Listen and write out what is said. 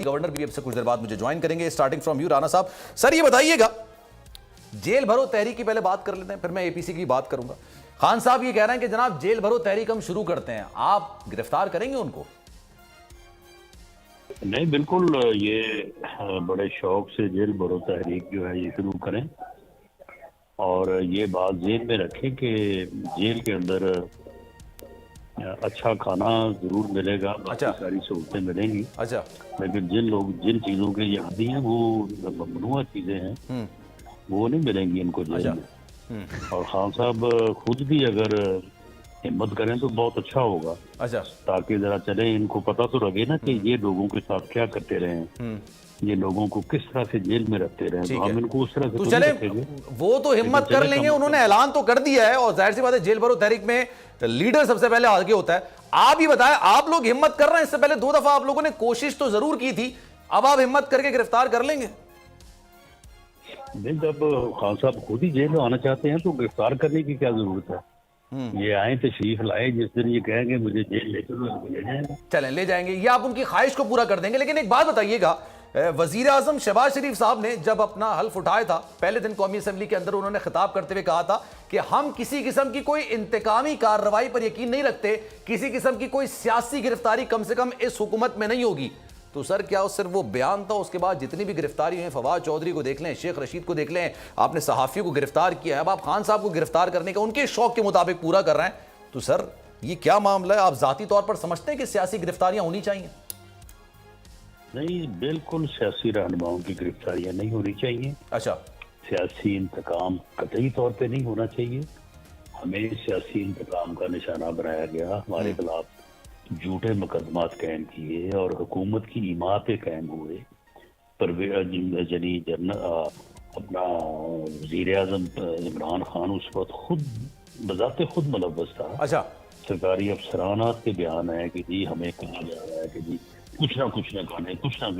Governor भी अब से कुछ देर बाद मुझे ज्वाइन करेंगे। स्टार्टिंग फ्रॉम यू राणा साहब। सर ये बताइएगा, जेल भरो तहरीक की पहले बात कर लेते हैं, फिर मैं एपीसी की बात करूंगा। खान साहब ये कह रहे हैं कि जनाब जेल भरो तहरीक हम शुरू करते हैं, आप गिरफ्तार करेंगे उनको? नहीं, बिल्कुल ये बड़े शौक से जेल भरो तहरीक जो है ये शुरू करें और ये बात जेल में रखें कि जेल के अंदर अच्छा खाना जरूर मिलेगा, बाकी सारी सहूलतें मिलेंगी। अच्छा, लेकिन जिन चीजों के ये आदी हैं वो ममनुआ चीजें हैं, वो नहीं मिलेंगी इनको जेल में। और खान साहब खुद भी अगर हिम्मत करें तो बहुत अच्छा होगा। अच्छा, ताकि जरा चले, इनको पता तो लगे ना कि ये लोगों के साथ क्या करते रहे हैं, ये लोगों को किस तरह से जेल में रखते रहे, तो हम इनको उस तरह से तो चले वो तो हिम्मत कर लेंगे, उन्होंने ऐलान तो कर दिया है और जाहिर सी बात है जेल भरो तहरीक में लीडर सबसे पहले आगे होता है। आप ही बताएं, आप लोग हिम्मत कर रहे हैं, इससे पहले 2 दफा आप लोगों ने कोशिश तो जरूर की थी, अब आप हिम्मत करके गिरफ्तार कर लेंगे? नहीं, जब खान साहब खुद ही जेल में आना चाहते हैं तो गिरफ्तार करने की क्या जरूरत है? ये आए तशरीफ लाए, जिस दिन ये कहेंगे मुझे जेल ले चलो, ले जाएंगे। चलें, ले जाएंगे, ये आप उनकी ख्वाहिश को पूरा कर देंगे। लेकिन एक बात बताइएगा, वजीर आजम शहबाज शरीफ साहब ने जब अपना हल्फ उठाया था पहले दिन कौमी असेंबली के अंदर, उन्होंने खिताब करते हुए कहा था कि हम किसी किस्म की कोई इंतकामी कार्रवाई पर यकीन नहीं रखते, किसी किस्म की कोई सियासी गिरफ्तारी कम से कम इस हुकूमत में नहीं होगी। तो सर क्या सिर्फ वो बयान था? उसके बाद जितनी भी गिरफ्तारी हुई, फवाद चौधरी को देख लें, शेख रशीद को देख लें, आपने सहाफियों को गिरफ्तार किया है, अब आप खान साहब को गिरफ्तार करने का उनके शौक के मुताबिक पूरा कर रहे हैं। तो सर ये क्या मामला है? आप जाती तौर पर समझते हैं कि सियासी गिरफ्तारियां होनी चाहिए? नहीं, बिल्कुल सियासी रहनुमाओं की गिरफ्तारियां नहीं होनी चाहिए। अच्छा, सियासी इंतकाम कतई तौर पे नहीं होना चाहिए। हमें सियासी इंतकाम का निशाना बनाया गया, हमारे खिलाफ झूठे मुकदमात कायम किए और हुकूमत की इमारतें कायम हुए। अपना वजीर आजम इमरान खान उस वक्त खुद बजाते खुद मुलव्वस था। अच्छा, सरकारी अफसरानात के बयान है कि जी हमें कहा जा रहा है कि जी कुछ ना करें, कुछ ना